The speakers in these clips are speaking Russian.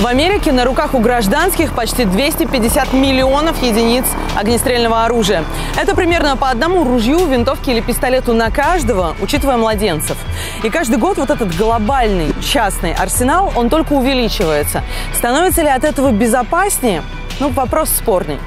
В Америке на руках у гражданских почти 250 миллионов единиц огнестрельного оружия. Это примерно по одному ружью, винтовке или пистолету на каждого, учитывая младенцев. И каждый год вот этот глобальный частный арсенал, он только увеличивается. Становится ли от этого безопаснее? Ну, вопрос спорный.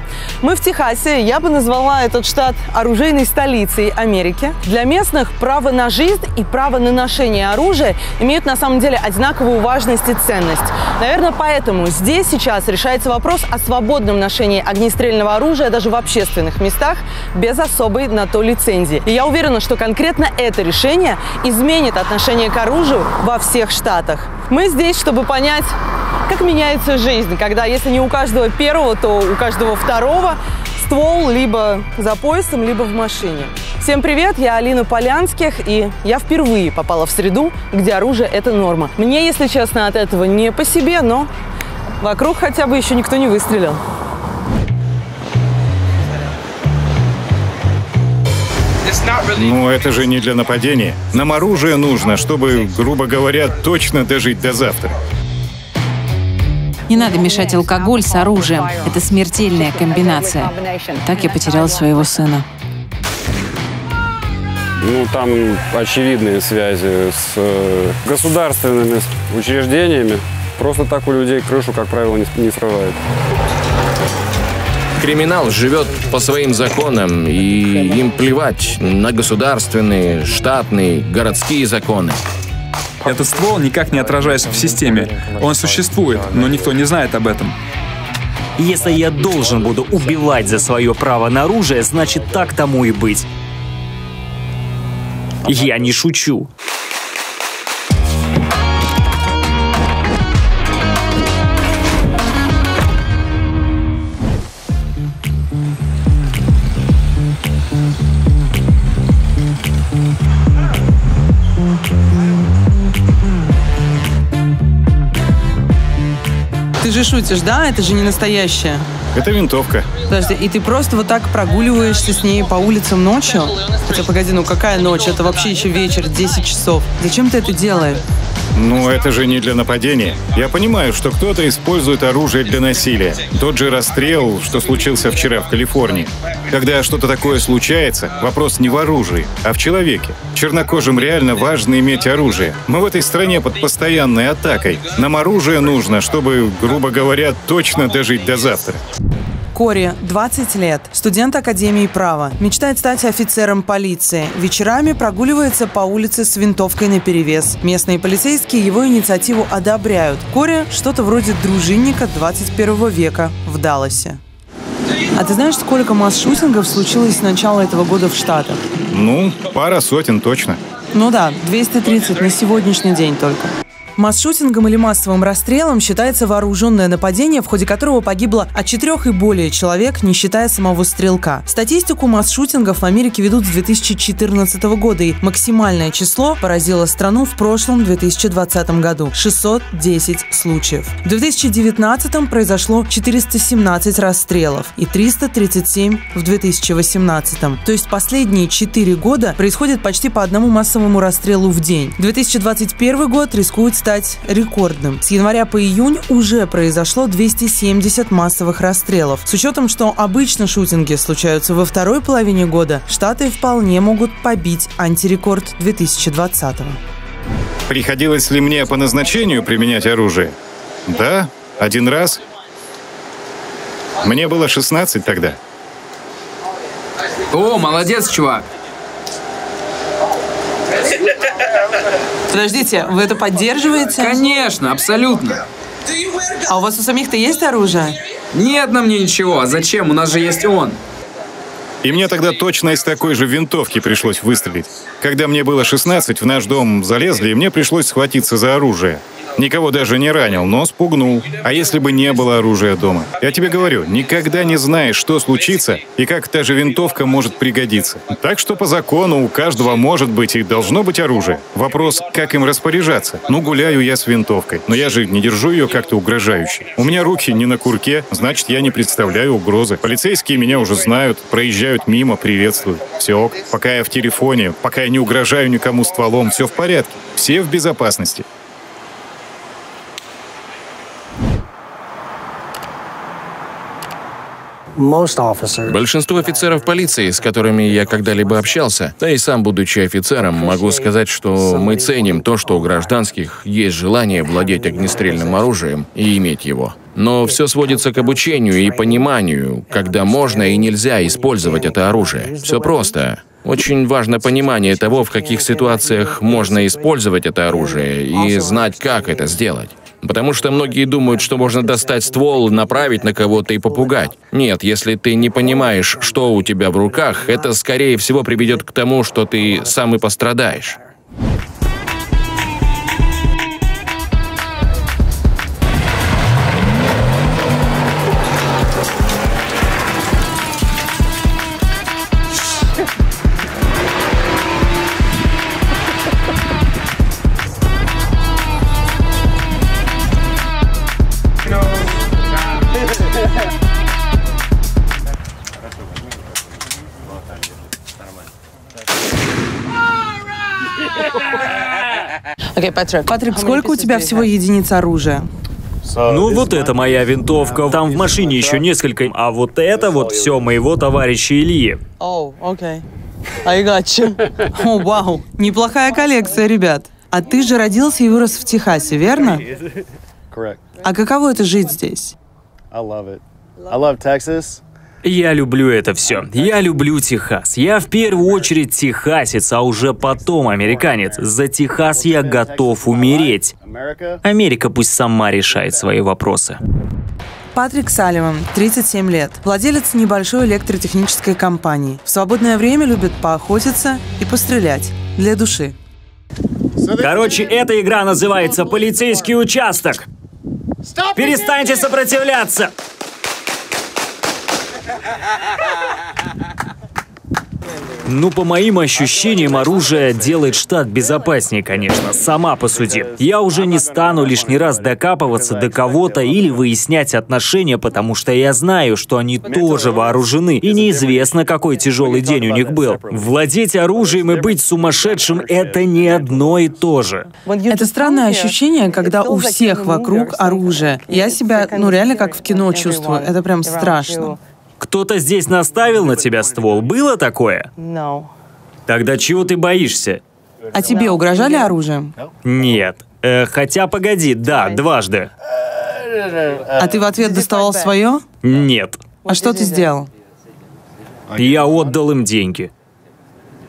Мы в Техасе, я бы назвала этот штат оружейной столицей Америки. Для местных право на жизнь и право на ношение оружия имеют на самом деле одинаковую важность и ценность. Наверное, поэтому здесь сейчас решается вопрос о свободном ношении огнестрельного оружия даже в общественных местах без особой на то лицензии. И я уверена, что конкретно это решение изменит отношение к оружию во всех штатах. Мы здесь, чтобы понять, как меняется жизнь, когда если не у каждого первого, то у каждого второго ствол либо за поясом, либо в машине. Всем привет, я Алина Полянских, и я впервые попала в среду, где оружие – это норма. Мне, если честно, от этого не по себе, но вокруг хотя бы еще никто не выстрелил. Ну, это же не для нападения. Нам оружие нужно, чтобы, грубо говоря, точно дожить до завтра. Не надо мешать алкоголь с оружием. Это смертельная комбинация. Так я потеряла своего сына. Ну, там очевидные связи с государственными учреждениями. Просто так у людей крышу, как правило, не срывают. Криминал живет по своим законам, и им плевать на государственные, штатные, городские законы. Этот ствол никак не отражается в системе. Он существует, но никто не знает об этом. Если я должен буду убивать за свое право на оружие, значит так тому и быть. Я не шучу. Ты же шутишь, да? Это же не настоящая. Это винтовка. Подожди, и ты просто вот так прогуливаешься с ней по улицам ночью? Хотя, погоди, ну какая ночь? Это вообще еще вечер, 10 часов. Зачем ты это делаешь? Ну, это же не для нападения. Я понимаю, что кто-то использует оружие для насилия. Тот же расстрел, что случился вчера в Калифорнии. Когда что-то такое случается, вопрос не в оружии, а в человеке. Чернокожим реально важно иметь оружие. Мы в этой стране под постоянной атакой. Нам оружие нужно, чтобы, грубо говоря, точно дожить до завтра. Кори, 20 лет, студент Академии права, мечтает стать офицером полиции. Вечерами прогуливается по улице с винтовкой наперевес. Местные полицейские его инициативу одобряют. Кори что-то вроде дружинника 21 века в Далласе. А ты знаешь, сколько масс-шутингов случилось с начала этого года в Штатах? Ну, пара сотен точно. Ну да, 230 на сегодняшний день только. Масс-шутингом или массовым расстрелом считается вооруженное нападение, в ходе которого погибло от 4 и более человек, не считая самого стрелка. Статистику масс-шутингов в Америке ведут с 2014 года, и максимальное число поразило страну в прошлом 2020 году – 610 случаев. В 2019 произошло 417 расстрелов и 337 в 2018. То есть последние 4 года происходит почти по одному массовому расстрелу в день. 2021 год рискует стать рекордным. С января по июнь уже произошло 270 массовых расстрелов. С учетом, что обычно шутинги случаются во второй половине года, Штаты вполне могут побить антирекорд 2020-го. Приходилось ли мне по назначению применять оружие? Да, один раз. Мне было 16 тогда. О, молодец, чувак. Подождите, вы это поддерживаете? Конечно, абсолютно. А у вас у самих-то есть оружие? Нет на мне ничего. А зачем? У нас же есть он. И мне тогда точно из такой же винтовки пришлось выстрелить. Когда мне было 16, в наш дом залезли, и мне пришлось схватиться за оружие. Никого даже не ранил, но спугнул. А если бы не было оружия дома? Я тебе говорю, никогда не знаешь, что случится и как та же винтовка может пригодиться. Так что по закону у каждого может быть и должно быть оружие. Вопрос, как им распоряжаться. Ну, гуляю я с винтовкой, но я же не держу ее как-то угрожающе. У меня руки не на курке, значит, я не представляю угрозы. Полицейские меня уже знают, проезжают мимо, приветствуют. Все ок. Пока я в телефоне, пока я не угрожаю никому стволом, все в порядке. Все в безопасности. Большинство офицеров полиции, с которыми я когда-либо общался, да и сам, будучи офицером, могу сказать, что мы ценим то, что у гражданских есть желание владеть огнестрельным оружием и иметь его. Но все сводится к обучению и пониманию, когда можно и нельзя использовать это оружие. Все просто. Очень важно понимание того, в каких ситуациях можно использовать это оружие, и знать, как это сделать. Потому что многие думают, что можно достать ствол, направить на кого-то и попугать. Нет, если ты не понимаешь, что у тебя в руках, это, скорее всего, приведет к тому, что ты сам и пострадаешь. Патрик, сколько у тебя всего единиц оружия? Ну вот это моя винтовка, там в машине еще несколько, а вот это вот все моего товарища Ильи. О, вау, неплохая коллекция, ребят. А ты же родился и вырос в Техасе, верно? А каково это жить здесь? Я люблю это все. Я люблю Техас. Я в первую очередь техасец, а уже потом американец. За Техас я готов умереть. Америка пусть сама решает свои вопросы. Патрик Салливан, 37 лет, владелец небольшой электротехнической компании. В свободное время любит поохотиться и пострелять для души. Короче, эта игра называется «Полицейский участок». Перестаньте сопротивляться! Ну, по моим ощущениям, оружие делает штат безопаснее, конечно. Сама посуди. Я уже не стану лишний раз докапываться до кого-то или выяснять отношения, потому что я знаю, что они тоже вооружены, и неизвестно, какой тяжелый день у них был. Владеть оружием и быть сумасшедшим — это не одно и то же. Это странное ощущение, когда у всех вокруг оружие. Я себя, реально как в кино чувствую. Это прям страшно. Кто-то здесь наставил на тебя ствол? Было такое? Тогда чего ты боишься? А тебе угрожали оружием? Нет. Хотя, погоди, да, дважды. А ты в ответ доставал свое? Нет. А что ты сделал? Я отдал им деньги.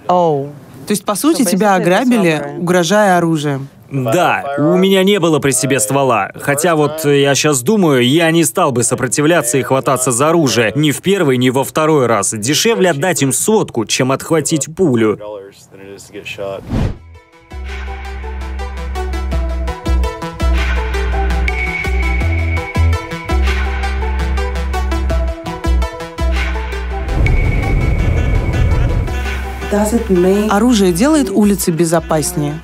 То есть, по сути, тебя ограбили, угрожая оружием? Да, у меня не было при себе ствола. Хотя вот я сейчас думаю, я не стал бы сопротивляться и хвататься за оружие ни в первый, ни во второй раз. Дешевле отдать им 100, чем отхватить пулю. Оружие делает улицы безопаснее?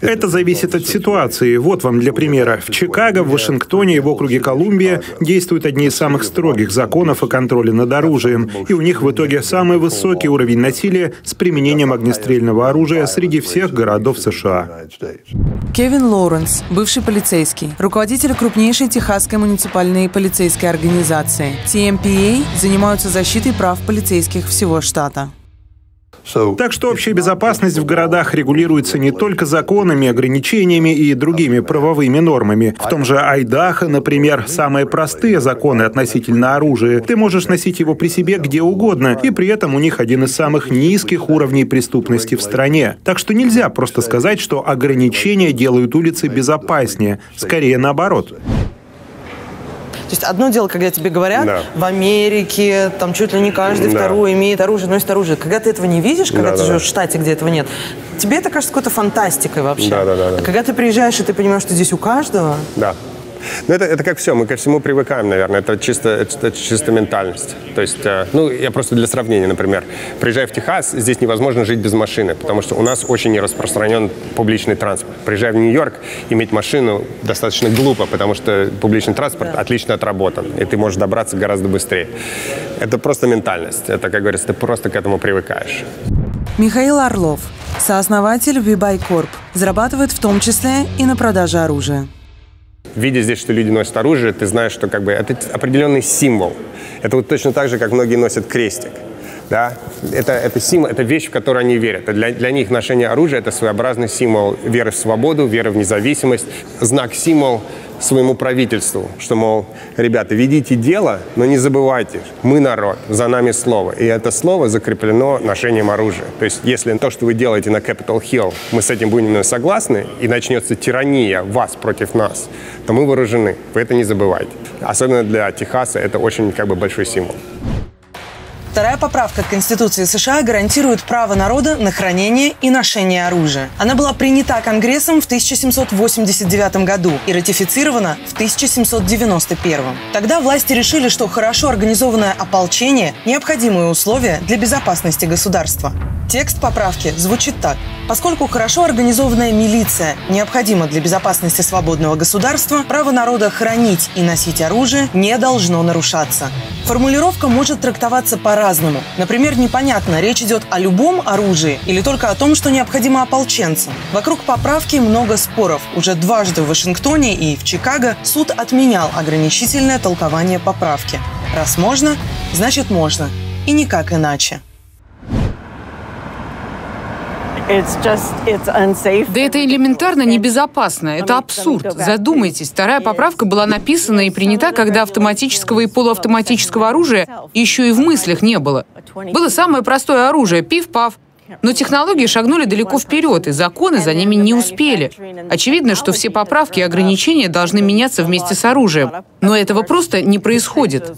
Это зависит от ситуации. Вот вам для примера. В Чикаго, в Вашингтоне и в округе Колумбия действуют одни из самых строгих законов о контроле над оружием. И у них в итоге самый высокий уровень насилия с применением огнестрельного оружия среди всех городов США. Кевин Лоуренс, бывший полицейский, руководитель крупнейшей техасской муниципальной полицейской организации. TMPA занимаются защитой прав полицейских всего штата. Так что общая безопасность в городах регулируется не только законами, ограничениями и другими правовыми нормами. В том же Айдахо, например, самые простые законы относительно оружия. Ты можешь носить его при себе где угодно, и при этом у них один из самых низких уровней преступности в стране. Так что нельзя просто сказать, что ограничения делают улицы безопаснее. Скорее наоборот. То есть одно дело, когда тебе говорят, в Америке там чуть ли не каждый второй имеет оружие, носит оружие. Когда ты этого не видишь, когда ты живешь в штате, где этого нет, тебе это кажется какой-то фантастикой вообще. А когда ты приезжаешь, и ты понимаешь, что здесь у каждого... Ну, это как все, мы ко всему привыкаем, наверное, это чисто ментальность. То есть, я просто для сравнения, например, приезжая в Техас, здесь невозможно жить без машины, потому что у нас очень не распространен публичный транспорт. Приезжая в Нью-Йорк, иметь машину достаточно глупо, потому что публичный транспорт отлично отработан, и ты можешь добраться гораздо быстрее. Это просто ментальность, это, как говорится, ты просто к этому привыкаешь. Михаил Орлов, сооснователь We Buy Corp, зарабатывает в том числе и на продаже оружия. Видя здесь, что люди носят оружие, ты знаешь, что как бы это определенный символ. Это вот точно так же, как многие носят крестик. Да? Это символ, это вещь, в которую они верят. Для них ношение оружия — это своеобразный символ веры в свободу, веры в независимость, знак-символ своему правительству, что, мол, ребята, ведите дело, но не забывайте, мы народ, за нами слово. И это слово закреплено ношением оружия. То есть, если то, что вы делаете на Capitol Hill, мы с этим будем согласны, и начнется тирания вас против нас, то мы вооружены. Вы это не забывайте. Особенно для Техаса это очень как бы большой символ. Вторая поправка к Конституции США гарантирует право народа на хранение и ношение оружия. Она была принята Конгрессом в 1789 году и ратифицирована в 1791. Тогда власти решили, что хорошо организованное ополчение – необходимые условия для безопасности государства. Текст поправки звучит так. Поскольку хорошо организованная милиция необходима для безопасности свободного государства, право народа хранить и носить оружие не должно нарушаться. Формулировка может трактоваться по-разному. Например, непонятно, речь идет о любом оружии или только о том, что необходимо ополченцам. Вокруг поправки много споров. Уже дважды в Вашингтоне и в Чикаго суд отменял ограничительное толкование поправки. Раз можно, значит можно. И никак иначе. Да это элементарно небезопасно. Это абсурд. Задумайтесь, вторая поправка была написана и принята, когда автоматического и полуавтоматического оружия еще и в мыслях не было. Было самое простое оружие — пиф-паф. Но технологии шагнули далеко вперед, и законы за ними не успели. Очевидно, что все поправки и ограничения должны меняться вместе с оружием. Но этого просто не происходит.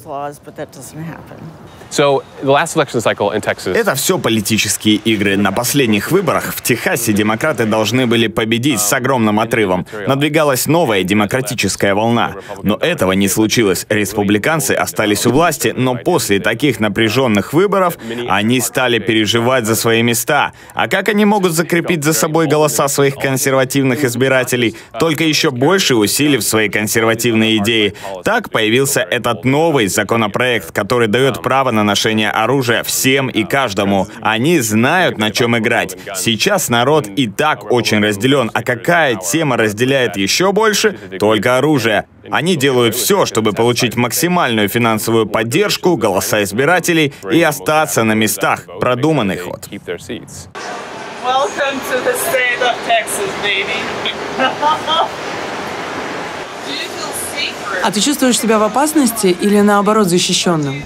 Это все политические игры. На последних выборах в Техасе демократы должны были победить с огромным отрывом. Надвигалась новая демократическая волна. Но этого не случилось. Республиканцы остались у власти, но после таких напряженных выборов они стали переживать за свои места. А как они могут закрепить за собой голоса своих консервативных избирателей, только еще больше усилив свои консервативные идеи? Так появился этот новый законопроект, который дает право на ношение оружия всем и каждому. Они знают, на чем играть. Сейчас народ и так очень разделен. А какая тема разделяет еще больше? Только оружие. Они делают все, чтобы получить максимальную финансовую поддержку, голоса избирателей и остаться на местах. Продуманный ход. А ты чувствуешь себя в опасности или наоборот защищенным?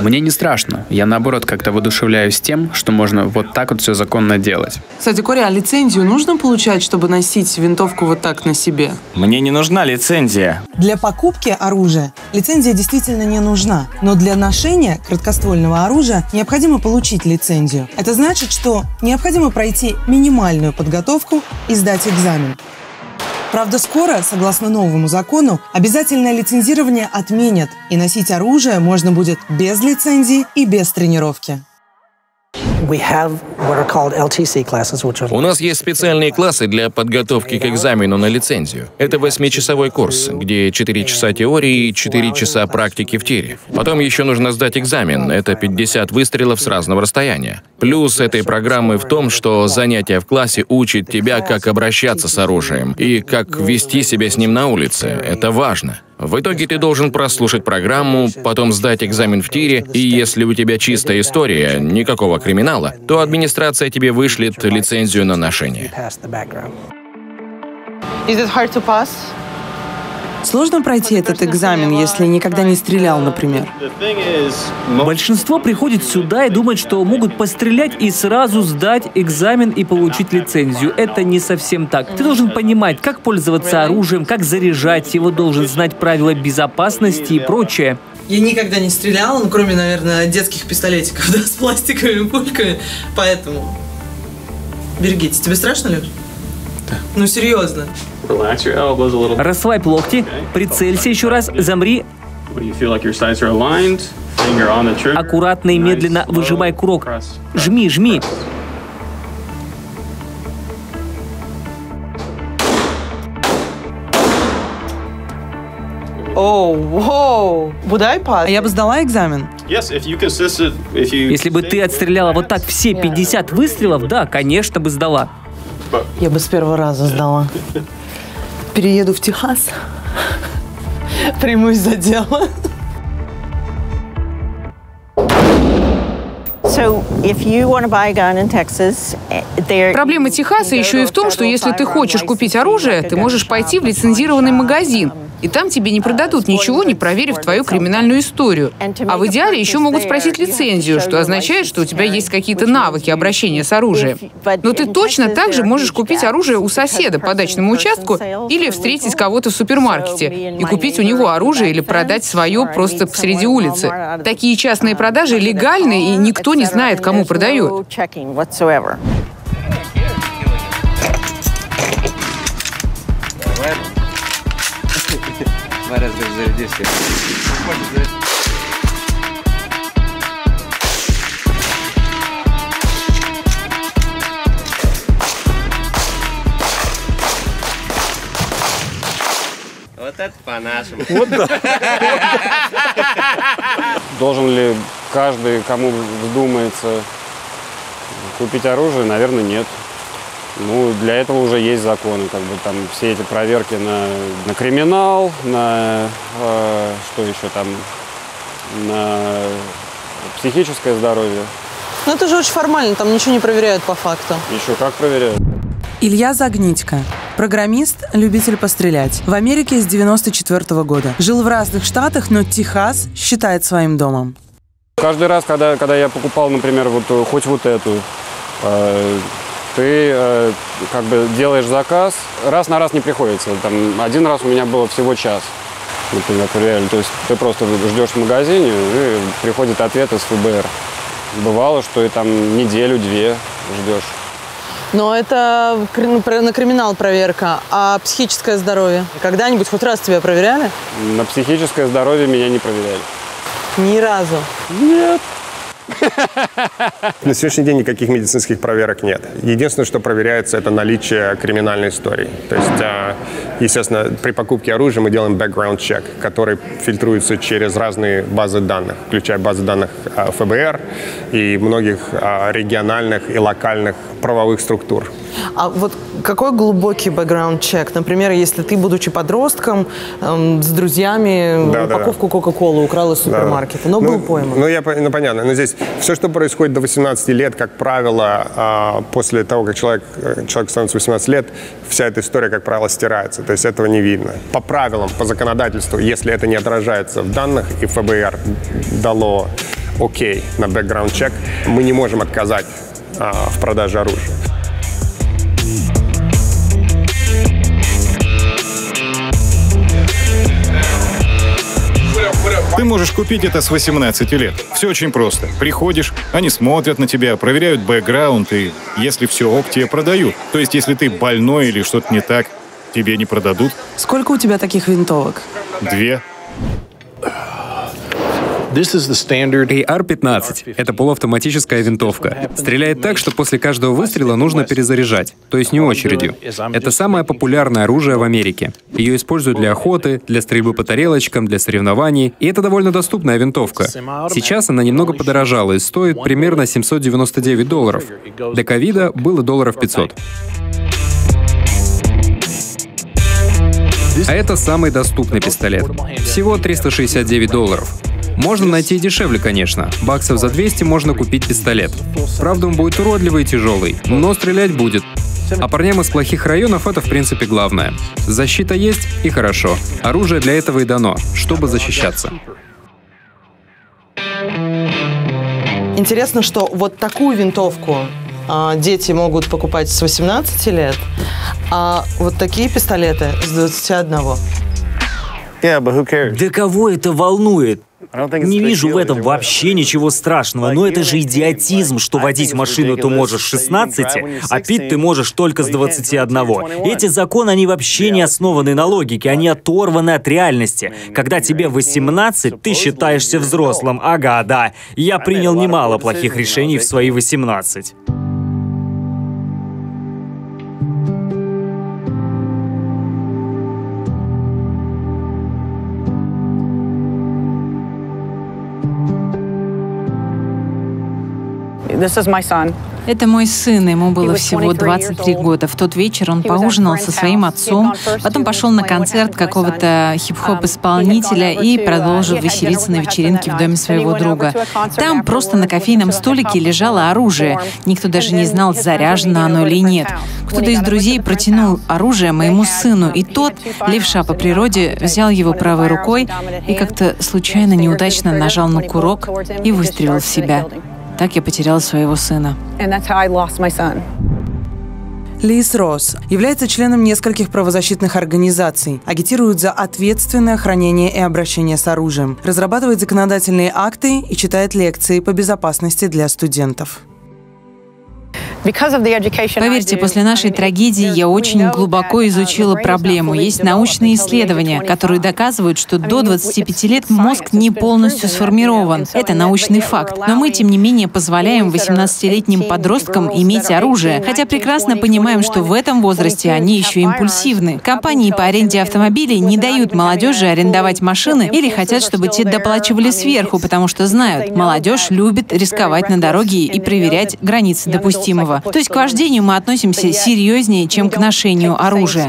Мне не страшно. Я, наоборот, как-то воодушевляюсь тем, что можно вот так вот все законно делать. Кстати, Кори, а лицензию нужно получать, чтобы носить винтовку вот так на себе? Мне не нужна лицензия. Для покупки оружия лицензия действительно не нужна. Но для ношения краткоствольного оружия необходимо получить лицензию. Это значит, что необходимо пройти минимальную подготовку и сдать экзамен. Правда, скоро, согласно новому закону, обязательное лицензирование отменят, и носить оружие можно будет без лицензии и без тренировки. У нас есть специальные классы для подготовки к экзамену на лицензию. Это 8-часовой курс, где 4 часа теории и 4 часа практики в тире. Потом еще нужно сдать экзамен. Это 50 выстрелов с разного расстояния. Плюс этой программы в том, что занятия в классе учат тебя, как обращаться с оружием и как вести себя с ним на улице. Это важно. В итоге ты должен прослушать программу, потом сдать экзамен в тире, и если у тебя чистая история, никакого криминала, то администрация тебе вышлет лицензию на ношение. Сложно пройти этот экзамен, если никогда не стрелял, например? Большинство приходит сюда и думает, что могут пострелять и сразу сдать экзамен и получить лицензию. Это не совсем так. Ты должен понимать, как пользоваться оружием, как заряжать его, должен знать правила безопасности и прочее. Я никогда не стреляла, ну, кроме, наверное, детских пистолетиков, да, с пластиковыми пульками, поэтому берегитесь. Тебе страшно, Лёш? Да. Ну, серьезно. Расслабь локти, прицелься еще раз, замри. Аккуратно и медленно выжимай курок. Жми, жми. Я бы сдала экзамен. Если бы ты отстреляла вот так все 50 выстрелов, да, конечно бы сдала. Я бы с первого раза сдала. перееду в Техас. Примусь за дело. Проблема Техаса еще и в том, что если ты хочешь купить оружие, ты можешь пойти в лицензированный магазин, и там тебе не продадут ничего, не проверив твою криминальную историю. А в идеале еще могут спросить лицензию, что означает, что у тебя есть какие-то навыки обращения с оружием. Но ты точно так же можешь купить оружие у соседа по дачному участку или встретить кого-то в супермаркете и купить у него оружие или продать свое просто посреди улицы. Такие частные продажи легальны, и никто не знает, кому продают. Вот это по-нашему. Вот да. Должен ли каждый, кому вздумается купить оружие? Наверное, нет. Ну, для этого уже есть законы, как бы там все эти проверки на криминал, на что еще там, на психическое здоровье. Ну это же очень формально, там ничего не проверяют по факту. Еще как проверяют. Илья Загнитько. Программист, любитель пострелять. В Америке с 94 года. Жил в разных штатах, но Техас считает своим домом. Каждый раз, когда я покупал, например, вот хоть вот эту, ты как бы делаешь заказ, раз на раз не приходится. Там, один раз у меня было всего час, например, реально. То есть ты просто ждешь в магазине, и приходит ответ из ФБР. Бывало, что и там неделю-две ждешь. Но это на криминал проверка, а психическое здоровье? Когда-нибудь хоть раз тебя проверяли? На психическое здоровье меня не проверяли. Ни разу? Нет. На сегодняшний день никаких медицинских проверок нет. Единственное, что проверяется, это наличие криминальной истории. То есть, естественно, при покупке оружия мы делаем background check, который фильтруется через разные базы данных, включая базы данных ФБР и многих региональных и локальных правовых структур. А вот какой глубокий бэкграунд-чек? Например, если ты, будучи подростком, с друзьями упаковку Кока-Колы украл из супермаркета, но был пойман. Понятно. Но здесь все, что происходит до 18 лет, как правило, после того, как человек становится 18 лет, вся эта история, как правило, стирается. То есть этого не видно. По правилам, по законодательству, если это не отражается в данных, и ФБР дало окей на бэкграунд-чек, мы не можем отказать в продаже оружия. Ты можешь купить это с 18 лет. Все очень просто. Приходишь, они смотрят на тебя, проверяют бэкграунд, и если все ок, тебе продают. То есть, если ты больной или что-то не так, тебе не продадут. Сколько у тебя таких винтовок? 2. AR-15 — это полуавтоматическая винтовка. Стреляет так, что после каждого выстрела нужно перезаряжать, то есть не очередью. Это самое популярное оружие в Америке. Ее используют для охоты, для стрельбы по тарелочкам, для соревнований, и это довольно доступная винтовка. Сейчас она немного подорожала и стоит примерно $799. До ковида было $500. А это самый доступный пистолет. Всего $369. Можно найти и дешевле, конечно. Баксов за 200 можно купить пистолет. Правда, он будет уродливый и тяжелый, но стрелять будет. А парням из плохих районов это в принципе главное. Защита есть и хорошо. Оружие для этого и дано, чтобы защищаться. Интересно, что вот такую винтовку дети могут покупать с 18 лет, а вот такие пистолеты с 21. Да кого это волнует? Не вижу в этом вообще ничего страшного, но это же идиотизм, что водить машину ты можешь с 16, а пить ты можешь только с 21. Эти законы, они вообще не основаны на логике, они оторваны от реальности. Когда тебе 18, ты считаешься взрослым. Ага, да, я принял немало плохих решений в свои 18. Это мой сын, ему было всего 23 года. В тот вечер он поужинал со своим отцом, потом пошел на концерт какого-то хип-хоп-исполнителя и продолжил веселиться на вечеринке в доме своего друга. Там просто на кофейном столике лежало оружие. Никто даже не знал, заряжено оно или нет. Кто-то из друзей протянул оружие моему сыну, и тот, левша по природе, взял его правой рукой и как-то случайно неудачно нажал на курок и выстрелил в себя. Так я потеряла своего сына. Лиз Росс является членом нескольких правозащитных организаций, агитирует за ответственное хранение и обращение с оружием, разрабатывает законодательные акты и читает лекции по безопасности для студентов. Поверьте, после нашей трагедии я очень глубоко изучила проблему. Есть научные исследования, которые доказывают, что до 25 лет мозг не полностью сформирован. Это научный факт. Но мы, тем не менее, позволяем 18-летним подросткам иметь оружие, хотя прекрасно понимаем, что в этом возрасте они еще импульсивны. Компании по аренде автомобилей не дают молодежи арендовать машины или хотят, чтобы те доплачивали сверху, потому что знают, молодежь любит рисковать на дороге и проверять границы допустимого. То есть к вождению мы относимся серьезнее, чем к ношению оружия.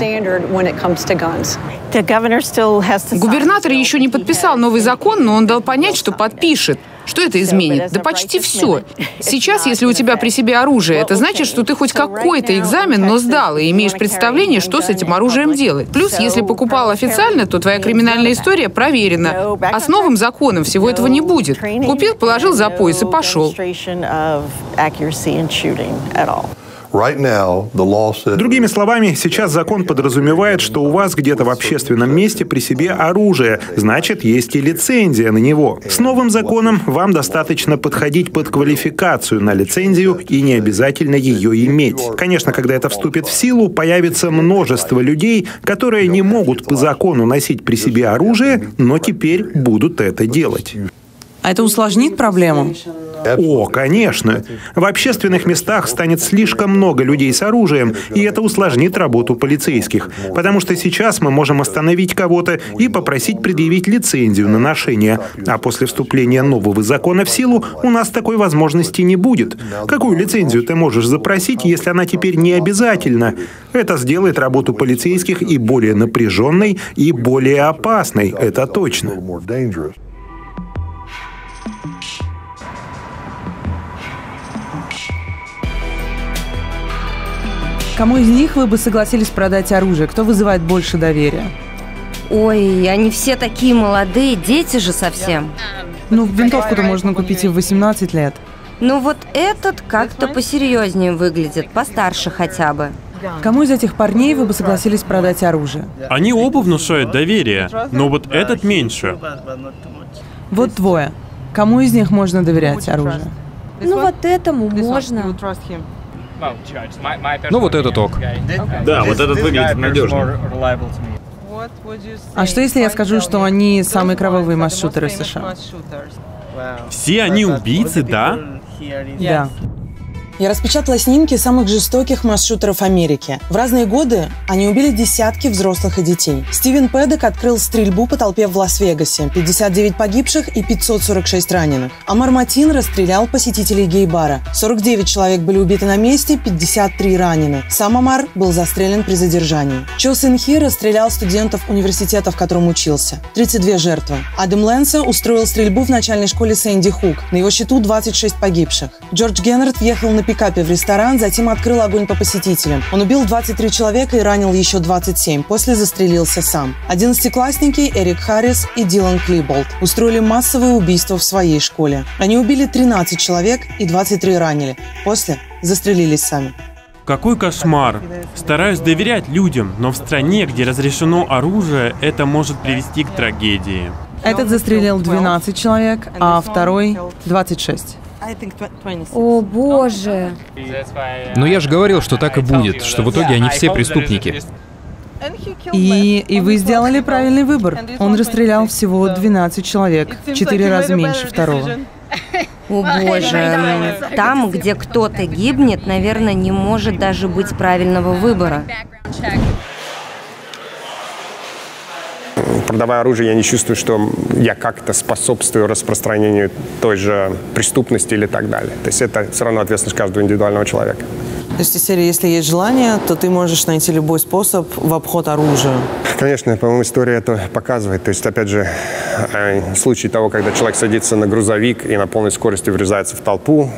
Губернатор еще не подписал новый закон, но он дал понять, что подпишет. Что это изменит? Да почти все. Сейчас, если у тебя при себе оружие, это значит, что ты хоть какой-то экзамен, но сдал, и имеешь представление, что с этим оружием делать. Плюс, если покупал официально, то твоя криминальная история проверена. А с новым законом всего этого не будет. Купил, положил за пояс и пошел. Другими словами, сейчас закон подразумевает, что у вас где-то в общественном месте при себе оружие, значит, есть и лицензия на него. С новым законом вам достаточно подходить под квалификацию на лицензию и не обязательно ее иметь. Конечно, когда это вступит в силу, появится множество людей, которые не могут по закону носить при себе оружие, но теперь будут это делать. А это усложнит проблему? О, конечно. В общественных местах станет слишком много людей с оружием, и это усложнит работу полицейских. Потому что сейчас мы можем остановить кого-то и попросить предъявить лицензию на ношение. А после вступления нового закона в силу у нас такой возможности не будет. Какую лицензию ты можешь запросить, если она теперь не обязательна? Это сделает работу полицейских и более напряженной, и более опасной. Это точно. Кому из них вы бы согласились продать оружие? Кто вызывает больше доверия? Ой, они все такие молодые, дети же совсем. Ну, винтовку-то можно купить и в 18 лет. Ну вот этот как-то посерьезнее выглядит, постарше хотя бы. Кому из этих парней вы бы согласились продать оружие? Они оба внушают доверие, но вот этот меньше. Вот двое. Кому из них можно доверять оружие? Ну вот этому можно. Ну вот этот ок. Да, вот этот выглядит надежно. А что если я скажу, что они самые кровавые масс-шутеры США? Все они убийцы, да? Да. Я распечатала снимки самых жестоких масс-шутеров Америки. В разные годы они убили десятки взрослых и детей. Стивен Пэддок открыл стрельбу по толпе в Лас-Вегасе. 59 погибших и 546 раненых. Амар Матин расстрелял посетителей гей-бара. 49 человек были убиты на месте, 53 ранены. Сам Амар был застрелен при задержании. Чо Сын Хи расстрелял студентов университета, в котором учился. 32 жертвы. Адам Лэнса устроил стрельбу в начальной школе Сэнди Хук. На его счету 26 погибших. Джордж Геннард въехал на пикапе в ресторан, затем открыл огонь по посетителям. Он убил 23 человека и ранил еще 27, после застрелился сам. 11-классники Эрик Харрис и Дилан Клиболт устроили массовое убийство в своей школе. Они убили 13 человек и 23 ранили, после застрелились сами. Какой кошмар. Стараюсь доверять людям, но в стране, где разрешено оружие, это может привести к трагедии. Этот застрелил 12 человек, а второй 26. О, боже. Но я же говорил, что так и будет, что в итоге они все преступники. И вы сделали правильный выбор. Он расстрелял всего 12 человек, в 4 раза меньше второго. О, боже. Там, где кто-то гибнет, наверное, не может даже быть правильного выбора. продавая оружие, я не чувствую, что я как-то способствую распространению той же преступности или так далее. То есть это все равно ответственность каждого индивидуального человека. То есть из серии, если есть желание, то ты можешь найти любой способ в обход оружия. Конечно, по-моему, история это показывает. То есть, опять же, случай того, когда человек садится на грузовик и на полной скорости врезается в толпу.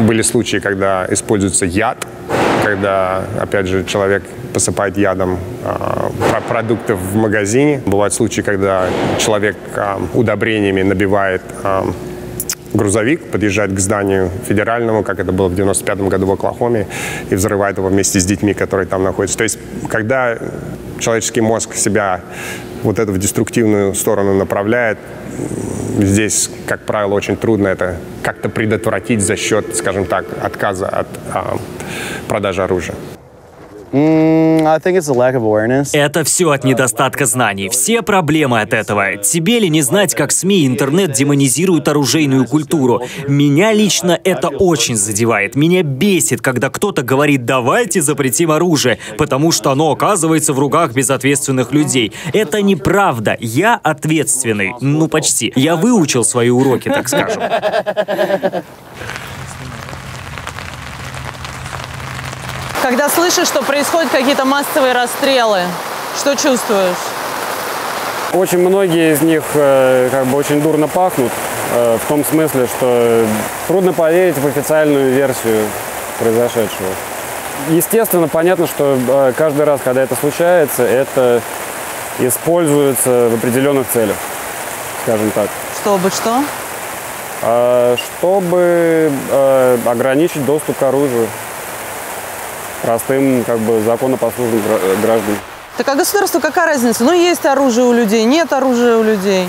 Были случаи, когда используется яд, когда, опять же, человек посыпает ядом продукты в магазине. Бывают случаи, когда человек удобрениями набивает грузовик, подъезжает к зданию федеральному, как это было в 95-м году в Оклахоме, и взрывает его вместе с детьми, которые там находятся. То есть, когда человеческий мозг себя вот эту в деструктивную сторону направляет, здесь, как правило, очень трудно это как-то предотвратить за счет, скажем так, отказа от продажи оружия. Это все от недостатка знаний. Все проблемы от этого. Тебе ли не знать, как СМИ и интернет демонизируют оружейную культуру? Меня лично это очень задевает. Меня бесит, когда кто-то говорит: давайте запретим оружие, потому что оно оказывается в руках безответственных людей. Это неправда. Я ответственный. Ну, почти. Я выучил свои уроки, так скажем. Когда слышишь, что происходят какие-то массовые расстрелы, что чувствуешь? Очень многие из них как бы очень дурно пахнут, в том смысле, что трудно поверить в официальную версию произошедшего. Естественно, понятно, что каждый раз, когда это случается, это используется в определенных целях, скажем так. Чтобы что? Чтобы ограничить доступ к оружию простым, как бы, законопослушным гражданам. Так а государству какая разница? Ну, есть оружие у людей, нет оружия у людей.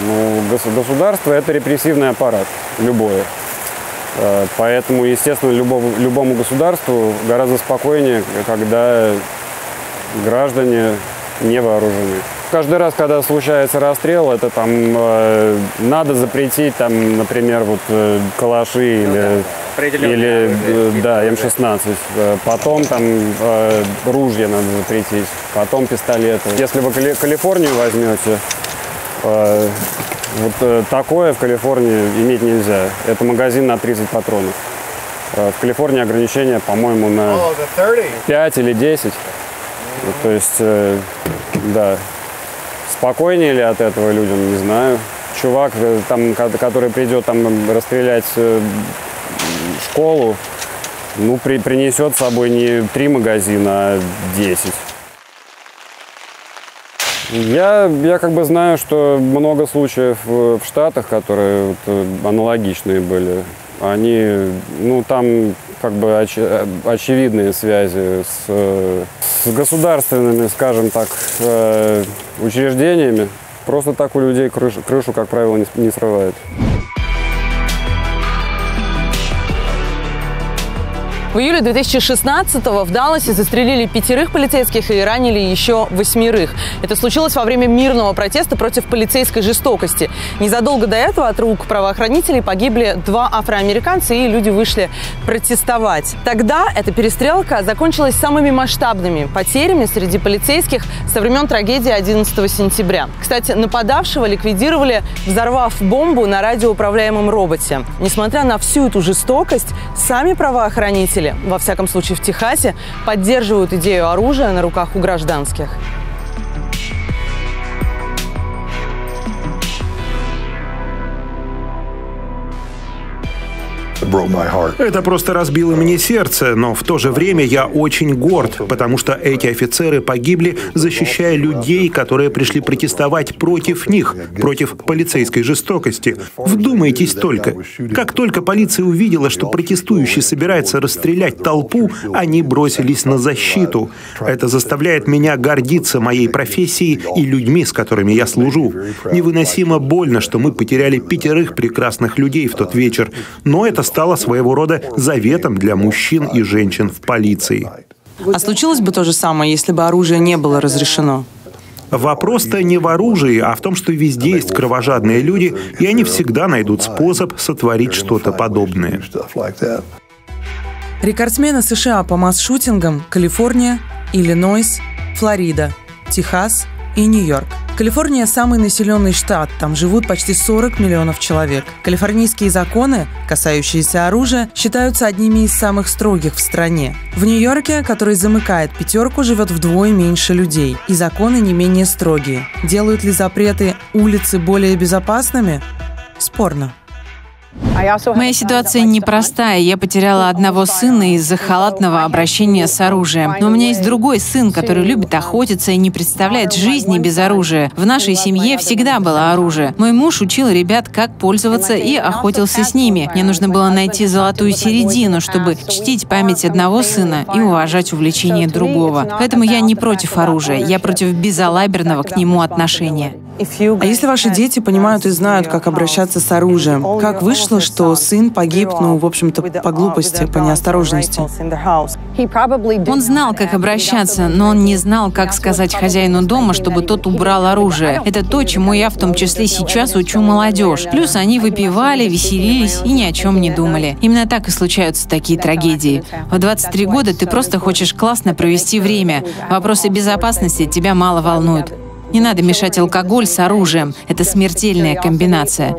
Ну, государство – это репрессивный аппарат, любое. Поэтому, естественно, любому государству гораздо спокойнее, когда граждане не вооружены. Каждый раз, когда случается расстрел, это там надо запретить, там, например, вот калаши или да, М16. Потом там ружья надо запретить, потом пистолеты. Если вы Калифорнию возьмете, вот такое в Калифорнии иметь нельзя. Это магазин на 30 патронов. В Калифорнии ограничение, по-моему, на 5 или 10. То есть, да. Спокойнее ли от этого людям, не знаю. Чувак, там, который придет там расстрелять школу, ну, принесет с собой не 3 магазина, а 10. Я как бы знаю, что много случаев в Штатах, которые вот аналогичные были, они, ну, там как бы очевидные связи с государственными, скажем так, учреждениями. Просто так у людей крышу, как правило, не срывает. В июле 2016-го в Далласе застрелили 5 полицейских и ранили еще 8. Это случилось во время мирного протеста против полицейской жестокости. Незадолго до этого от рук правоохранителей погибли 2 афроамериканца, и люди вышли протестовать. Тогда эта перестрелка закончилась самыми масштабными потерями среди полицейских со времен трагедии 11 сентября. Кстати, нападавшего ликвидировали, взорвав бомбу на радиоуправляемом роботе. Несмотря на всю эту жестокость, сами правоохранители, во всяком случае в Техасе, поддерживают идею оружия на руках у гражданских. Это просто разбило мне сердце, но в то же время я очень горд, потому что эти офицеры погибли, защищая людей, которые пришли протестовать против них, против полицейской жестокости. Вдумайтесь только. Как только полиция увидела, что протестующий собирается расстрелять толпу, они бросились на защиту. Это заставляет меня гордиться моей профессией и людьми, с которыми я служу. Невыносимо больно, что мы потеряли 5 прекрасных людей в тот вечер, но это стало своего рода заветом для мужчин и женщин в полиции. А случилось бы то же самое, если бы оружие не было разрешено? Вопрос-то не в оружии, а в том, что везде есть кровожадные люди, и они всегда найдут способ сотворить что-то подобное. Рекордсмены США по масс-шутингам – Калифорния, Иллинойс, Флорида, Техас, и Нью-Йорк. Калифорния – самый населенный штат, там живут почти 40 миллионов человек. Калифорнийские законы, касающиеся оружия, считаются одними из самых строгих в стране. В Нью-Йорке, который замыкает пятерку, живет вдвое меньше людей, и законы не менее строгие. Делают ли запреты улицы более безопасными? Спорно. Моя ситуация непростая. Я потеряла одного сына из-за халатного обращения с оружием. Но у меня есть другой сын, который любит охотиться и не представляет жизни без оружия. В нашей семье всегда было оружие. Мой муж учил ребят, как пользоваться, и охотился с ними. Мне нужно было найти золотую середину, чтобы чтить память одного сына и уважать увлечение другого. Поэтому я не против оружия. Я против безалаберного к нему отношения. А если ваши дети понимают и знают, как обращаться с оружием, как вышло, что сын погиб, в общем-то, по глупости, по неосторожности? Он знал, как обращаться, но он не знал, как сказать хозяину дома, чтобы тот убрал оружие. Это то, чему я в том числе сейчас учу молодежь. Плюс они выпивали, веселились и ни о чем не думали. Именно так и случаются такие трагедии. В 23 года ты просто хочешь классно провести время. Вопросы безопасности тебя мало волнуют. Не надо мешать алкоголь с оружием. Это смертельная комбинация.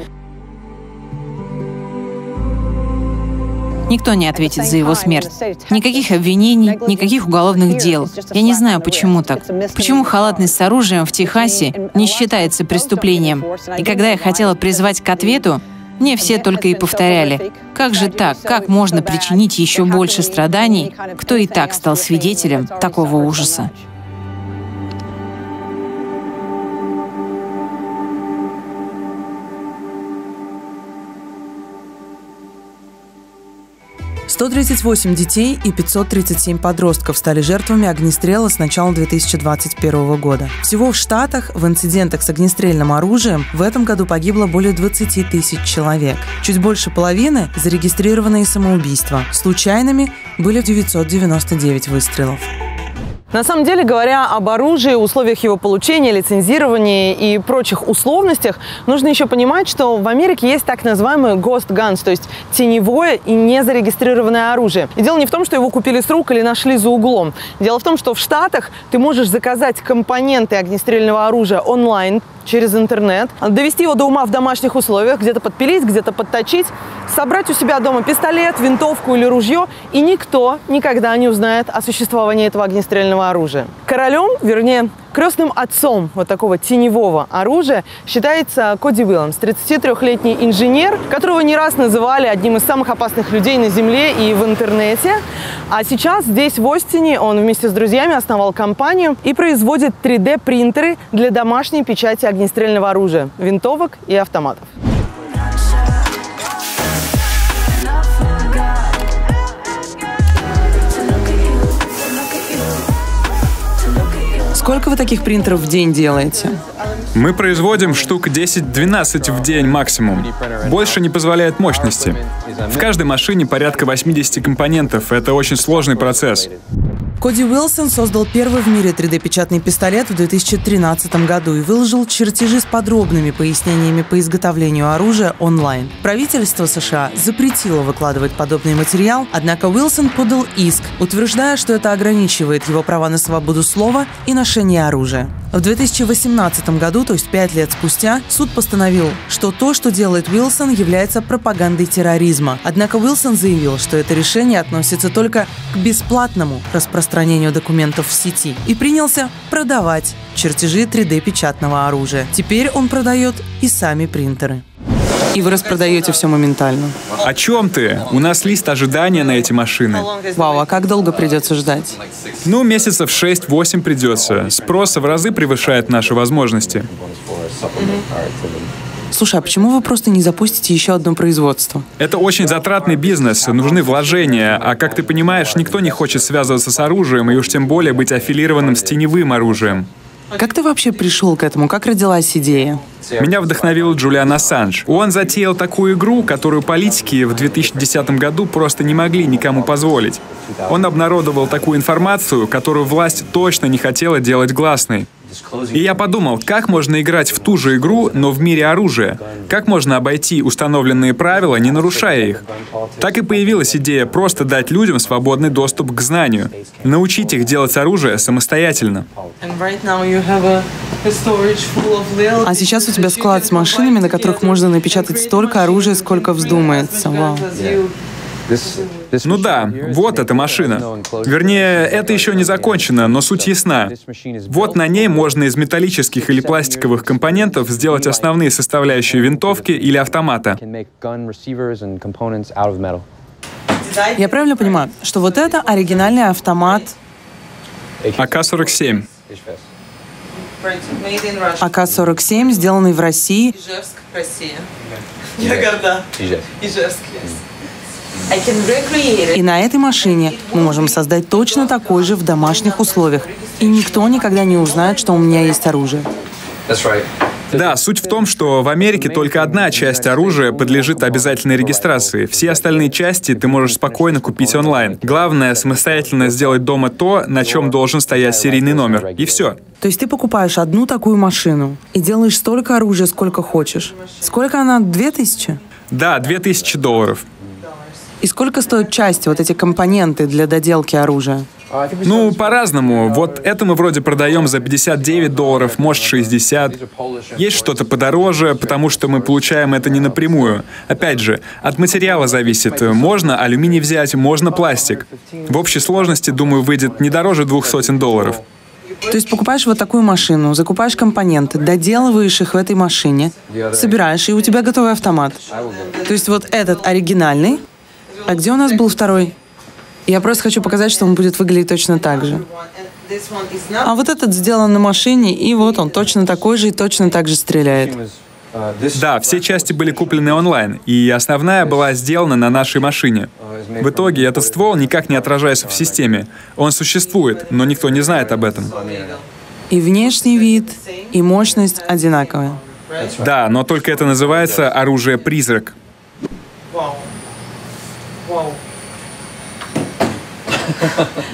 Никто не ответит за его смерть. Никаких обвинений, никаких уголовных дел. Я не знаю, почему так. Почему халатность с оружием в Техасе не считается преступлением? И когда я хотела призвать к ответу, мне все только и повторяли: как же так? Как можно причинить еще больше страданий, кто и так стал свидетелем такого ужаса? 138 детей и 537 подростков стали жертвами огнестрела с начала 2021 года. Всего в Штатах в инцидентах с огнестрельным оружием в этом году погибло более 20 тысяч человек. Чуть больше половины – зарегистрированные самоубийства. Случайными были 999 выстрелов. На самом деле, говоря об оружии, условиях его получения, лицензирования и прочих условностях, нужно еще понимать, что в Америке есть так называемые ghost guns, то есть теневое и незарегистрированное оружие. И дело не в том, что его купили с рук или нашли за углом. Дело в том, что в Штатах ты можешь заказать компоненты огнестрельного оружия онлайн, через интернет, довести его до ума в домашних условиях, где-то подпилить, где-то подточить, собрать у себя дома пистолет, винтовку или ружье, и никто никогда не узнает о существовании этого огнестрельного оружия. Королем, вернее, крестным отцом вот такого теневого оружия считается Коди Уилланс, 33-летний инженер, которого не раз называли одним из самых опасных людей на Земле и в интернете. А сейчас здесь, в Остине, он вместе с друзьями основал компанию и производит 3D-принтеры для домашней печати огнестрельного оружия, винтовок и автоматов. Сколько вы таких принтеров в день делаете? Мы производим штук 10-12 в день максимум. Больше не позволяет мощности. В каждой машине порядка 80 компонентов. Это очень сложный процесс. Коди Уилсон создал первый в мире 3D-печатный пистолет в 2013 году и выложил чертежи с подробными пояснениями по изготовлению оружия онлайн. Правительство США запретило выкладывать подобный материал, однако Уилсон подал иск, утверждая, что это ограничивает его права на свободу слова и ношение оружия. В 2018 году, то есть 5 лет спустя, суд постановил, что то, что делает Уилсон, является пропагандой терроризма. Однако Уилсон заявил, что это решение относится только к бесплатному распространению документов в сети и принялся продавать чертежи 3D-печатного оружия. Теперь он продает и сами принтеры. И вы распродаете все моментально. О чем ты? У нас лист ожидания на эти машины. Вау, а как долго придется ждать? Месяцев 6-8 придется. Спрос в разы превышает наши возможности. Слушай, а почему вы просто не запустите еще одно производство? Это очень затратный бизнес, нужны вложения. А как ты понимаешь, никто не хочет связываться с оружием, и уж тем более быть аффилированным с теневым оружием. Как ты вообще пришел к этому? Как родилась идея? Меня вдохновил Джулиан Ассанж. Он затеял такую игру, которую политики в 2010 году просто не могли никому позволить. Он обнародовал такую информацию, которую власть точно не хотела делать гласной. И я подумал, как можно играть в ту же игру, но в мире оружия? Как можно обойти установленные правила, не нарушая их? Так и появилась идея просто дать людям свободный доступ к знанию, научить их делать оружие самостоятельно. А сейчас у тебя склад с машинами, на которых можно напечатать столько оружия, сколько вздумается. Вау. Ну да, вот эта машина. Вернее, это еще не закончено, но суть ясна. Вот на ней можно из металлических или пластиковых компонентов сделать основные составляющие винтовки или автомата. Я правильно понимаю, что вот это оригинальный автомат АК-47. АК-47, сделанный в России. Ижевск, Россия. Я горда. Ижевск, И на этой машине мы можем создать точно такой же в домашних условиях. И никто никогда не узнает, что у меня есть оружие. Да, суть в том, что в Америке только одна часть оружия подлежит обязательной регистрации. Все остальные части ты можешь спокойно купить онлайн. Главное — самостоятельно сделать дома то, на чем должен стоять серийный номер. И все. То есть ты покупаешь одну такую машину и делаешь столько оружия, сколько хочешь. Сколько она? 2000? Да, $2000. И сколько стоят части, вот эти компоненты для доделки оружия? Ну, по-разному. Вот это мы вроде продаем за $59, может, 60. Есть что-то подороже, потому что мы получаем это не напрямую. Опять же, от материала зависит. Можно алюминий взять, можно пластик. В общей сложности, думаю, выйдет не дороже $200. То есть покупаешь вот такую машину, закупаешь компоненты, доделываешь их в этой машине, собираешь, и у тебя готовый автомат. То есть вот этот оригинальный. А где у нас был второй? Я просто хочу показать, что он будет выглядеть точно так же. А вот этот сделан на машине, и вот он точно такой же и точно так же стреляет. Да, все части были куплены онлайн, и основная была сделана на нашей машине. В итоге этот ствол никак не отражается в системе. Он существует, но никто не знает об этом. И внешний вид, и мощность одинаковые. Да, но только это называется оружие-призрак.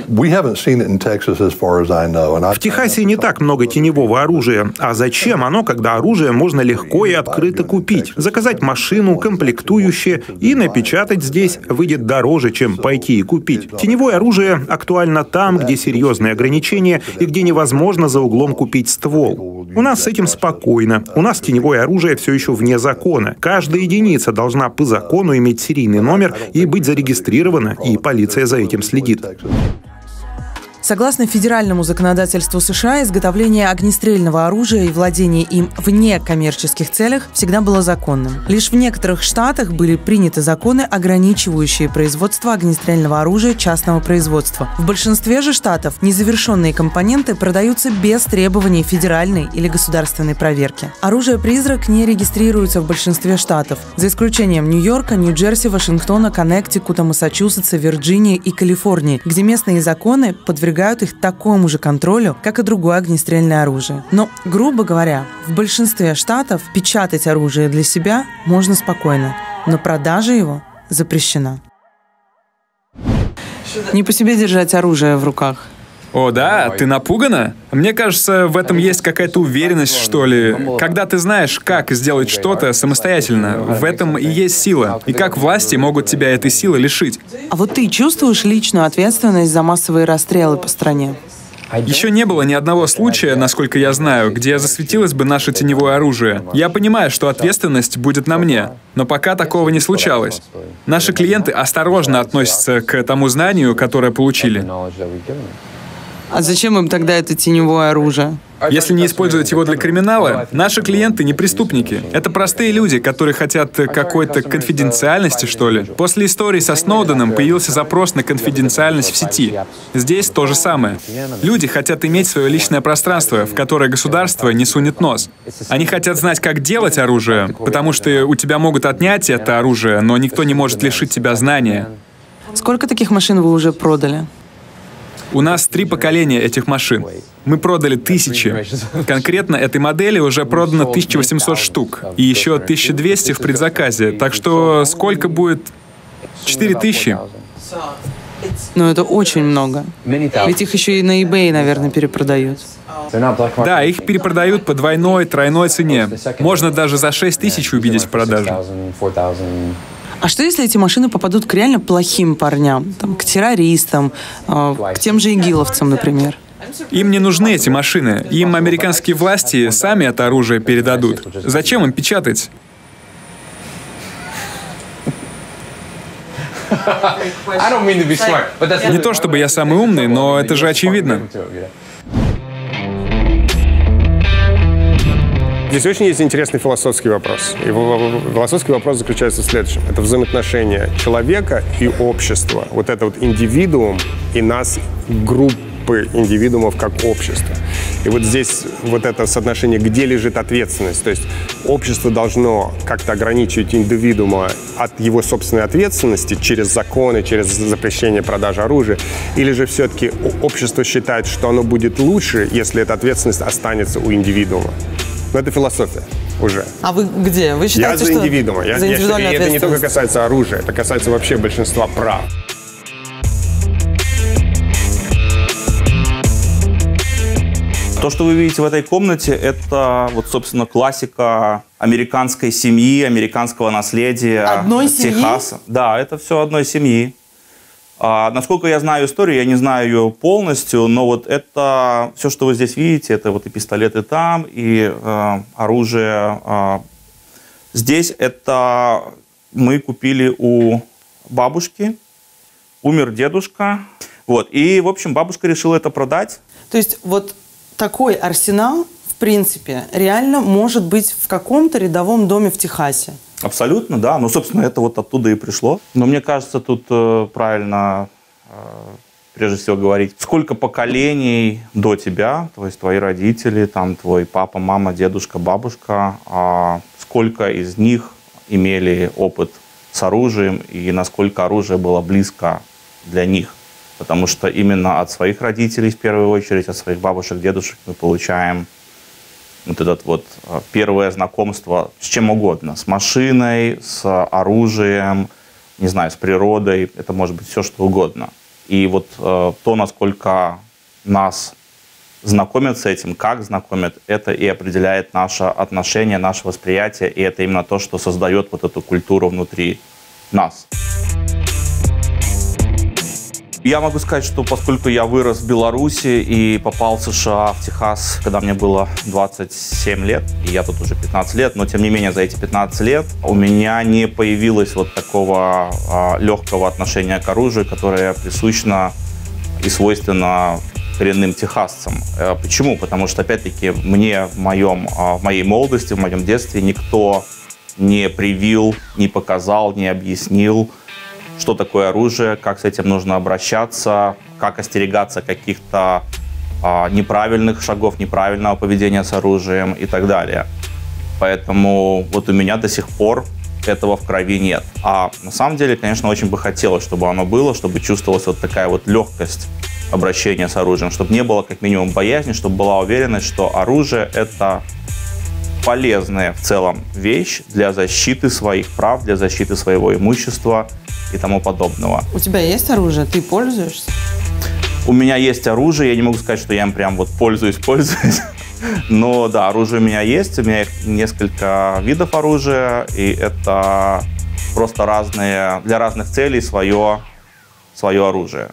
В Техасе не так много теневого оружия. А зачем оно, когда оружие можно легко и открыто купить? Заказать машину, комплектующие и напечатать здесь выйдет дороже, чем пойти и купить. Теневое оружие актуально там, где серьезные ограничения и где невозможно за углом купить ствол. У нас с этим спокойно. У нас теневое оружие все еще вне закона. Каждая единица должна по закону иметь серийный номер и быть зарегистрирована, и полиция за этим следит. Согласно федеральному законодательству США, изготовление огнестрельного оружия и владение им в некоммерческих целях всегда было законным. Лишь в некоторых штатах были приняты законы, ограничивающие производство огнестрельного оружия частного производства. В большинстве же штатов незавершенные компоненты продаются без требований федеральной или государственной проверки. Оружие-призрак не регистрируется в большинстве штатов, за исключением Нью-Йорка, Нью-Джерси, Вашингтона, Коннектикута, Массачусетса, Вирджинии и Калифорнии, где местные законы подвергают их такому же контролю, как и другое огнестрельное оружие. Но, грубо говоря, в большинстве штатов печатать оружие для себя можно спокойно, но продажа его запрещена. Не по себе держать оружие в руках. О, да? Ты напугана? Мне кажется, в этом есть какая-то уверенность, что ли. Когда ты знаешь, как сделать что-то самостоятельно, в этом и есть сила. И как власти могут тебя этой силы лишить. А вот ты чувствуешь личную ответственность за массовые расстрелы по стране? Еще не было ни одного случая, насколько я знаю, где засветилось бы наше теневое оружие. Я понимаю, что ответственность будет на мне, но пока такого не случалось. Наши клиенты осторожно относятся к тому знанию, которое получили. А зачем им тогда это теневое оружие? Если не использовать его для криминала, наши клиенты не преступники. Это простые люди, которые хотят какой-то конфиденциальности, что ли. После истории со Сноуденом появился запрос на конфиденциальность в сети. Здесь то же самое. Люди хотят иметь свое личное пространство, в которое государство не сунет нос. Они хотят знать, как делать оружие, потому что у тебя могут отнять это оружие, но никто не может лишить тебя знания. Сколько таких машин вы уже продали? У нас 3 поколения этих машин. Мы продали 1000. Конкретно этой модели уже продано 1800 штук. И еще 1200 в предзаказе. Так что сколько будет? 4000. Ну, это очень много. Ведь их еще и на eBay, наверное, перепродают. Да, их перепродают по двойной, тройной цене. Можно даже за 6 тысяч увидеть в продаже. А что, если эти машины попадут к реально плохим парням? Там, к террористам, к тем же игиловцам, например? Им не нужны эти машины. Им американские власти сами это оружие передадут. Зачем им печатать? Не то чтобы я самый умный, но это же очевидно. Здесь очень есть интересный философский вопрос. И философский вопрос заключается в следующем. Это взаимоотношение человека и общества. Вот это вот индивидуум и нас, группы индивидуумов как общество. И вот здесь вот это соотношение, где лежит ответственность. То есть общество должно как-то ограничивать индивидуума от его собственной ответственности через законы, через запрещение продажи оружия. Или же все-таки общество считает, что оно будет лучше, если эта ответственность останется у индивидуума. Но это философия уже. А вы где? Вы считаете, я за индивидуума. За индивидуальную это не только касается оружия, это касается вообще большинства прав. То, что вы видите в этой комнате, это вот, собственно, классика американской семьи, американского наследия. Одной семьи? Техаса. Да, это все одной семьи. Насколько я знаю историю, я не знаю ее полностью, но вот это все, что вы здесь видите, это вот и пистолеты там, и оружие здесь. Это мы купили у бабушки, умер дедушка, вот, и, в общем, бабушка решила это продать. То есть вот такой арсенал, в принципе, реально может быть в каком-то рядовом доме в Техасе? Абсолютно, да. Ну, собственно, это вот оттуда и пришло. Но мне кажется, тут правильно, прежде всего, говорить, сколько поколений до тебя, то есть твои родители, там, твой папа, мама, дедушка, бабушка, сколько из них имели опыт с оружием и насколько оружие было близко для них. Потому что именно от своих родителей, в первую очередь, от своих бабушек, дедушек мы получаем вот это вот первое знакомство с чем угодно. С машиной, с оружием, не знаю, с природой. Это может быть все, что угодно. И вот то, насколько нас знакомят с этим, как знакомят, это и определяет наше отношение, наше восприятие. И это именно то, что создает вот эту культуру внутри нас. Я могу сказать, что поскольку я вырос в Беларуси и попал в США, в Техас, когда мне было 27 лет, и я тут уже 15 лет, но тем не менее за эти 15 лет у меня не появилось вот такого легкого отношения к оружию, которое присущно и свойственно коренным техасцам. Почему? Потому что, опять-таки, мне в моей молодости, в моем детстве никто не привил, не показал, не объяснил, что такое оружие, как с этим нужно обращаться, как остерегаться каких-то неправильных шагов, неправильного поведения с оружием и так далее. Поэтому вот у меня до сих пор этого в крови нет. А на самом деле, конечно, очень бы хотелось, чтобы оно было, чтобы чувствовалась вот такая вот легкость обращения с оружием, чтобы не было как минимум боязни, чтобы была уверенность, что оружие — это полезная в целом вещь для защиты своих прав, для защиты своего имущества и тому подобного. У тебя есть оружие? Ты пользуешься? У меня есть оружие. Я не могу сказать, что я им прям вот пользуюсь. Но да, оружие у меня есть. У меня несколько видов оружия. И это просто разные, для разных целей свое оружие.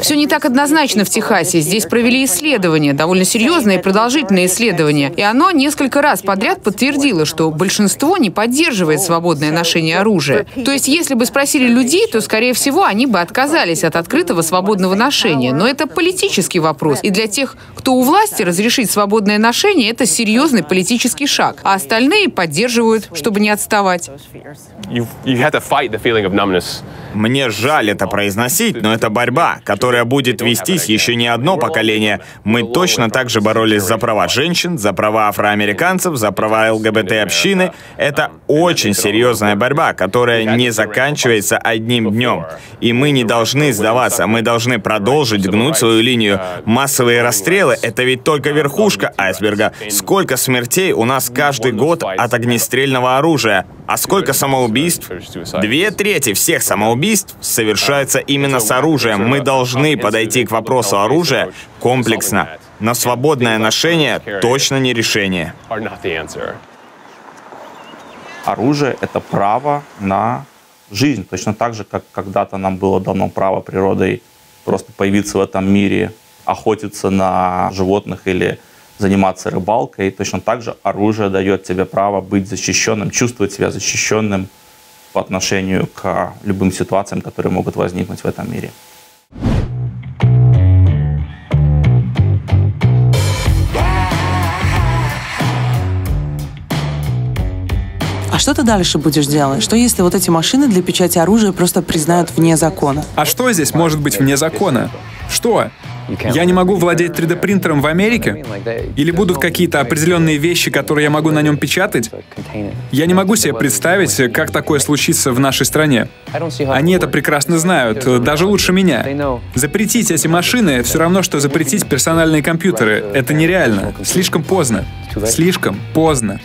Все не так однозначно в Техасе. Здесь провели исследования, довольно серьезное и продолжительное исследование. И оно несколько раз подряд подтвердило, что большинство не поддерживает свободное ношение оружия. То есть, если бы спросили людей, то, скорее всего, они бы отказались от открытого свободного ношения. Но это политический вопрос. И для тех, кто у власти, разрешить свободное ношение — это серьезный политический шаг. А остальные поддерживают, чтобы не отставать. Мне жаль это произносить, но это борьба, которая будет вестись еще не одно поколение. Мы точно так же боролись за права женщин, за права афроамериканцев, за права ЛГБТ-общины. Это очень серьезная борьба, которая не заканчивается одним днем. И мы не должны сдаваться, мы должны продолжить гнуть свою линию. Массовые расстрелы — это ведь только верхушка айсберга. Сколько смертей у нас каждый год от огнестрельного оружия? А сколько самоубийств? 2/3 всех самоубийств совершается именно с оружием. Мы должны подойти к вопросу оружия комплексно. Но свободное ношение точно не решение. Оружие — это право на жизнь. Точно так же, как когда-то нам было дано право природой просто появиться в этом мире, охотиться на животных или заниматься рыбалкой. Точно так же оружие дает тебе право быть защищенным, чувствовать себя защищенным по отношению к любым ситуациям, которые могут возникнуть в этом мире. А что ты дальше будешь делать? Что если вот эти машины для печати оружия просто признают вне закона? А что здесь может быть вне закона? Что? Я не могу владеть 3D-принтером в Америке? Или будут какие-то определенные вещи, которые я могу на нем печатать? Я не могу себе представить, как такое случится в нашей стране. Они это прекрасно знают, даже лучше меня. Запретить эти машины — все равно, что запретить персональные компьютеры. Это нереально. Слишком поздно. Слишком поздно.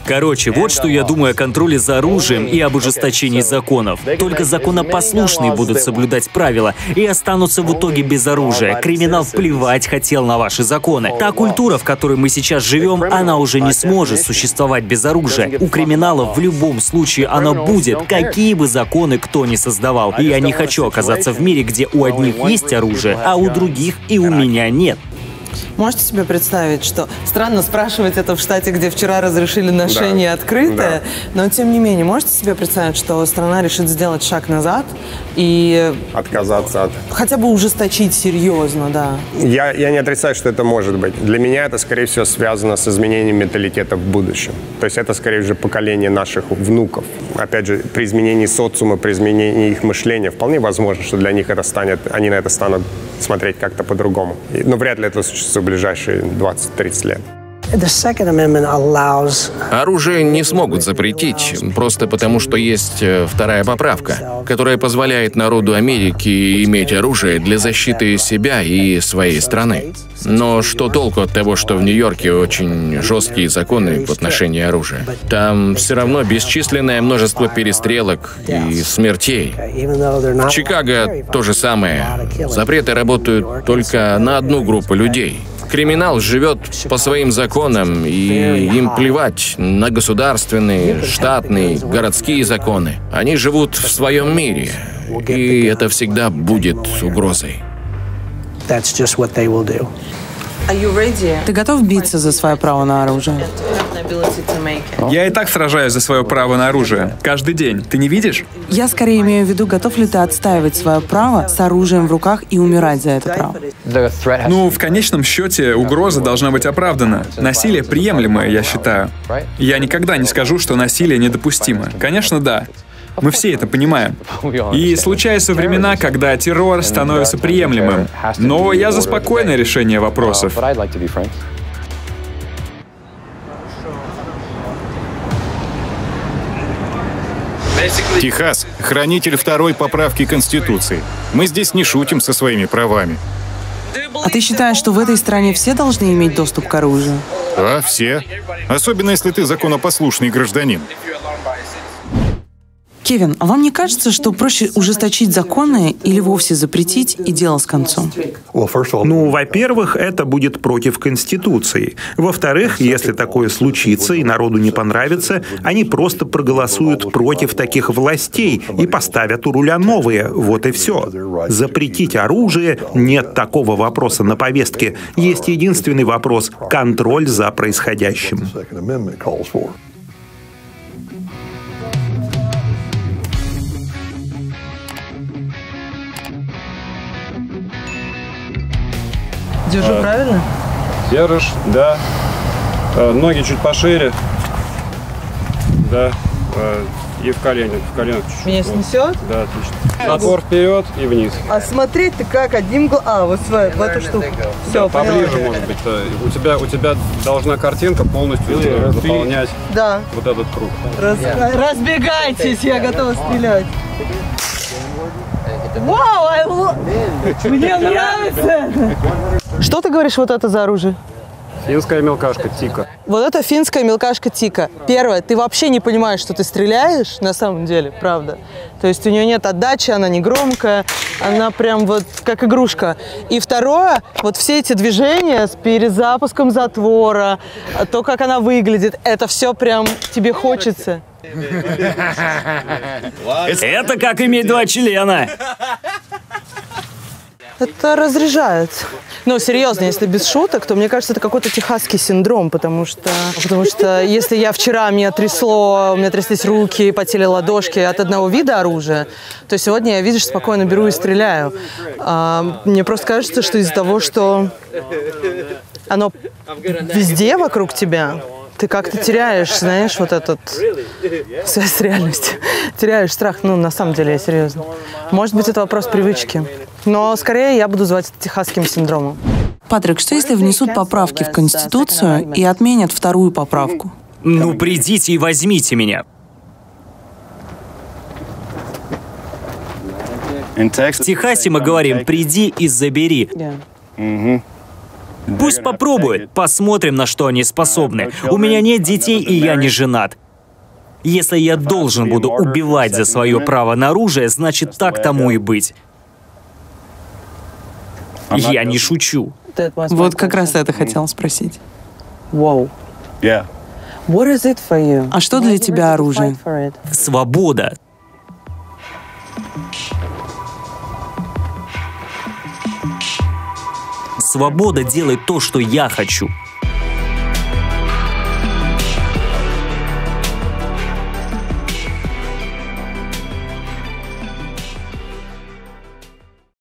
Короче, вот что я думаю о контроле за оружием и об ужесточении законов. Только законопослушные будут соблюдать правила и останутся в итоге без оружия. Криминал плевать хотел на ваши законы. Та культура, в которой мы сейчас живем, она уже не сможет существовать без оружия. У криминалов в любом случае оно будет, какие бы законы кто ни создавал. И я не хочу оказаться в мире, где у одних есть оружие, а у других и у меня нет. Можете себе представить, что странно спрашивать это в штате, где вчера разрешили ношение открытое, но тем не менее, можете себе представить, что страна решит сделать шаг назад и отказаться от... хотя бы ужесточить серьезно, да? Я не отрицаю, что это может быть. Для меня это, скорее всего, связано с изменением менталитета в будущем. То есть это, скорее всего, поколение наших внуков. Опять же, при изменении социума, при изменении их мышления, вполне возможно, что для них это станет, они на это станут смотреть как-то по-другому. Но вряд ли это случится в ближайшие 20-30 лет. Оружие не смогут запретить, просто потому что есть вторая поправка, которая позволяет народу Америки иметь оружие для защиты себя и своей страны. Но что толку от того, что в Нью-Йорке очень жесткие законы в отношении оружия? Там все равно бесчисленное множество перестрелок и смертей. В Чикаго то же самое. Запреты работают только на одну группу людей. Криминал живет по своим законам, и им плевать на государственные, штатные, городские законы. Они живут в своем мире, и это всегда будет угрозой. Ты готов биться за свое право на оружие? Я и так сражаюсь за свое право на оружие. Каждый день. Ты не видишь? Я скорее имею в виду, готов ли ты отстаивать свое право с оружием в руках и умирать за это право? Ну, в конечном счете, угроза должна быть оправдана. Насилие приемлемое, я считаю. Я никогда не скажу, что насилие недопустимо. Конечно, да. Мы все это понимаем. И случаются времена, когда террор становится приемлемым. Но я за спокойное решение вопросов. Техас — хранитель второй поправки Конституции. Мы здесь не шутим со своими правами. А ты считаешь, что в этой стране все должны иметь доступ к оружию? Да, все. Особенно, если ты законопослушный гражданин. Кевин, а вам не кажется, что проще ужесточить законы или вовсе запретить и дело с концом? Ну, во-первых, это будет против Конституции. Во-вторых, если такое случится и народу не понравится, они просто проголосуют против таких властей и поставят у руля новые. Вот и все. Запретить оружие — нет такого вопроса на повестке. Есть единственный вопрос — контроль за происходящим. Держу правильно? Держишь, да. Ноги чуть пошире. Да. И в колено чуть-чуть. Меня снесет? Да, отлично. Затвор вперед и вниз. А смотреть-то как? Одним глазом. А, вот в эту штуку. Все, поближе, поняла. Может быть. У тебя должна картинка полностью заполнять вот этот круг. Разбегайтесь, я готова стрелять. Вау, мне нравится! Что ты говоришь, вот это за оружие? Финская мелкашка Тика. Вот это финская мелкашка Тика. Первое, ты вообще не понимаешь, что ты стреляешь, на самом деле, правда. То есть у нее нет отдачи, она не громкая, она прям вот как игрушка. И второе, вот все эти движения с перезапуском затвора, то, как она выглядит, это все прям тебе хочется. Это как иметь 2 члена. Это разряжает. Но серьезно, если без шуток, то мне кажется, это какой-то техасский синдром, потому что если я вчера меня трясло, у меня тряслись руки, потели ладошки от одного вида оружия, то сегодня я, видишь, спокойно беру и стреляю. Мне просто кажется, что из-за того, что оно везде вокруг тебя, ты как-то теряешь, знаешь, вот этот связь с реальностью. Теряешь страх. Ну, на самом деле, я серьезно. Может быть, это вопрос привычки. Но скорее я буду звать это техасским синдромом. Патрик, что если внесут поправки в Конституцию и отменят 2-ю поправку? Ну, придите и возьмите меня. В Техасе мы говорим «приди и забери». Пусть попробуют, посмотрим, на что они способны. У меня нет детей, и я не женат. Если я должен буду убивать за свое право на оружие, значит, так тому и быть. Я не шучу. Вот как раз это хотела спросить. Вау. А что для тебя оружие? Свобода. Свобода делает то, что я хочу.